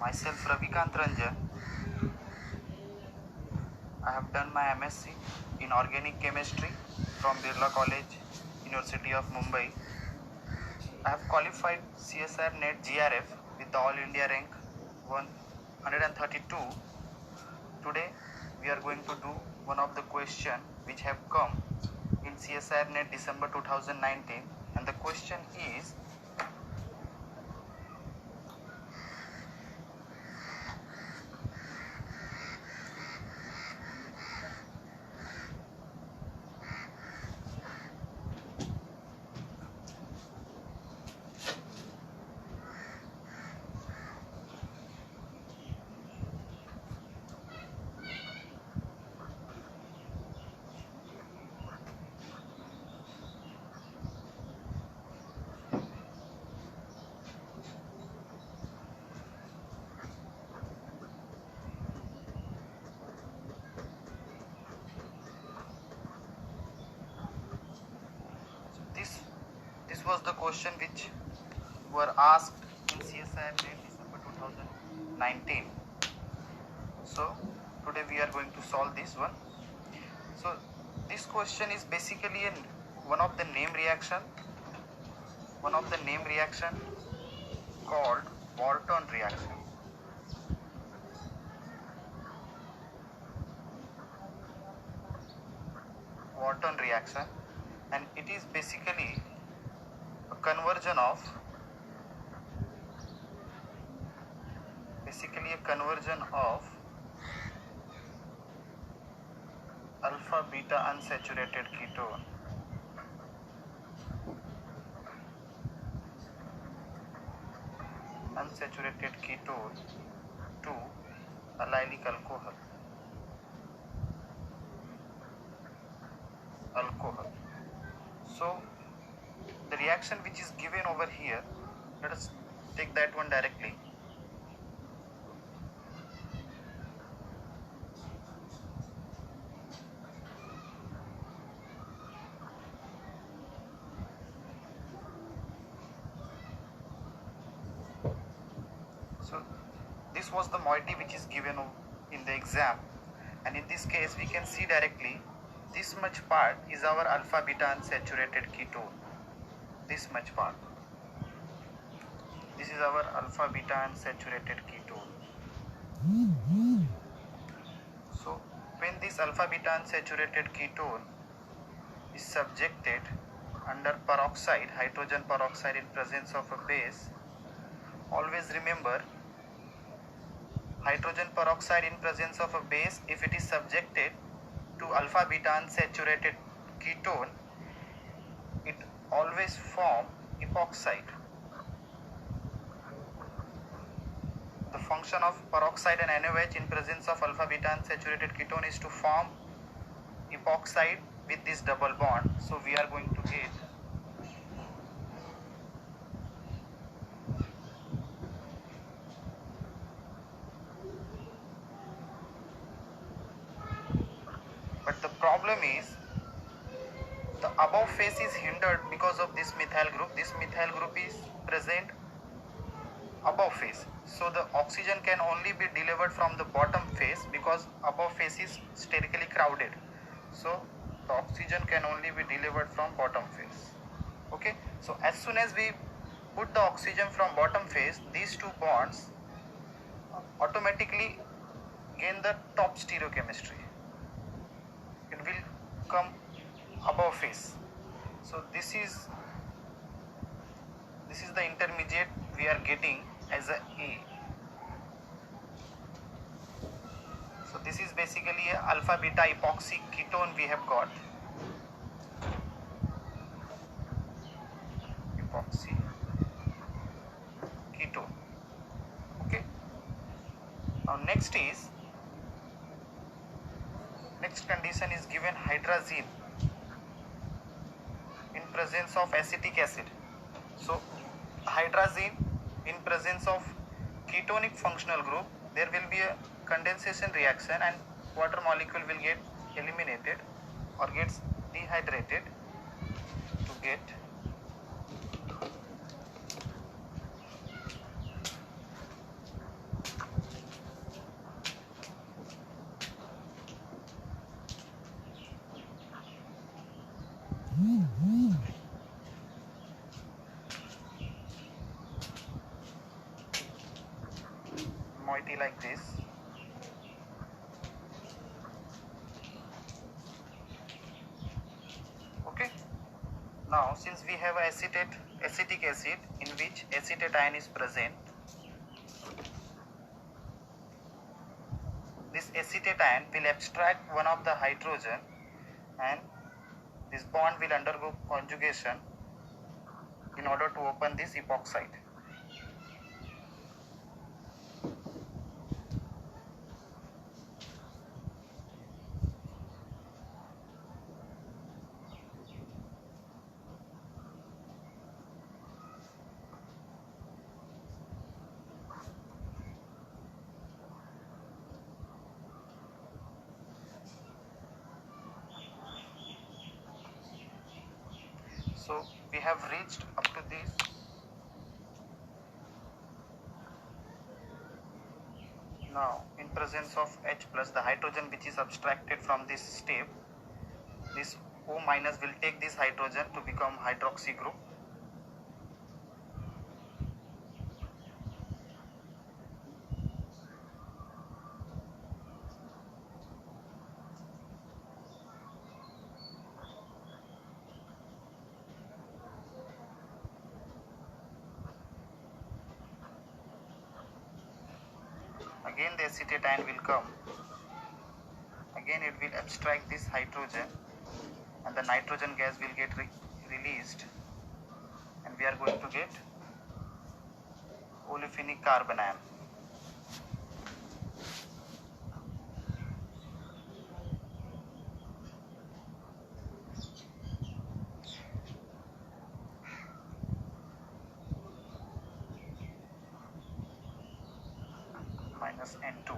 Myself Ravikant Ranjan. I have done my MSc in Organic Chemistry from Birla College, University of Mumbai. I have qualified CSIR NET GRF with the All India rank 132. Today we are going to do one of the question which have come in CSIR NET December 2019, and the question is this was the question which were asked in CSIR NET December 2019. So today we are going to solve this one. So this question is basically one of the name reaction called Wharton reaction. Wharton reaction, and it is basically a conversion of alpha beta unsaturated ketone to allylic alcohol. So the reaction which is given over here, let us take that one directly. So this was the moiety which is given in the exam, and in this case we can see directly this much part is our alpha beta unsaturated ketone. This much part, this is our alpha beta unsaturated ketone. So when this alpha beta unsaturated ketone is subjected under peroxide, hydrogen peroxide in presence of a base, always remember, hydrogen peroxide in presence of a base, if it is subjected to alpha beta unsaturated ketone, it always form epoxide. The function of peroxide and NaOH in presence of alpha beta unsaturated ketone is to form epoxide with this double bond. So we are going to get but the problem is the above phase is hindered because of this methyl group. This methyl group is present above phase, so the oxygen can only be delivered from the bottom phase because above phase is sterically crowded. So the oxygen can only be delivered from bottom phase. Okay, so as soon as we put the oxygen from bottom phase, these two bonds automatically gain the top stereochemistry. It will come above phase. So this is the intermediate we are getting as a A. So this is basically a alpha beta epoxy ketone we have got. Epoxy ketone. Okay. Now next condition is given hydrazine in presence of acetic acid. So hydrazine in presence of ketonic functional group, there will be a condensation reaction and water molecule will get eliminated or gets dehydrated to get moiety like this. Okay. Now since we have acetic acid in which acetate ion is present, this acetate ion will abstract one of the hydrogen and this bond will undergo conjugation in order to open this epoxide. So we have reached up to this. Now in presence of H plus, the hydrogen which is abstracted from this step, this O minus will take this hydrogen to become hydroxy group. Again the acetate ion will come. Again it will abstract this hydrogen and the nitrogen gas will get released and we are going to get olefinic carbon ion. Minus N2.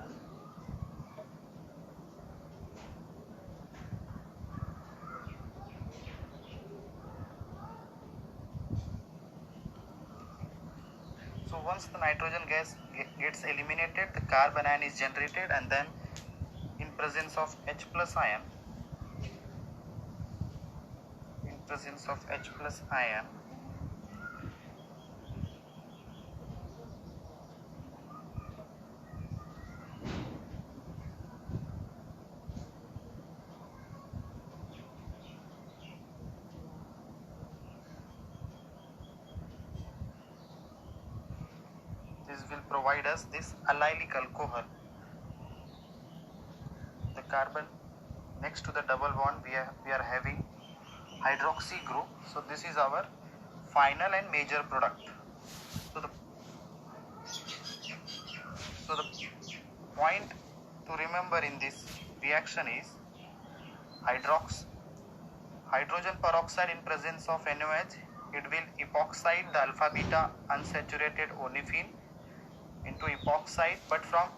So once the nitrogen gas gets eliminated, the carbon ion is generated and then in presence of H plus ion, this will provide us this allylic alcohol. The carbon next to the double bond we are having hydroxy group. So this is our final and major product. So the point to remember in this reaction is hydrogen peroxide in presence of NOH, it will epoxide the alpha beta unsaturated olefin into epoxide, but from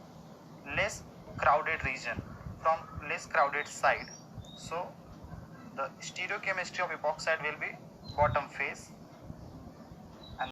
less crowded region, from less crowded side. So the stereochemistry of epoxide will be bottom phase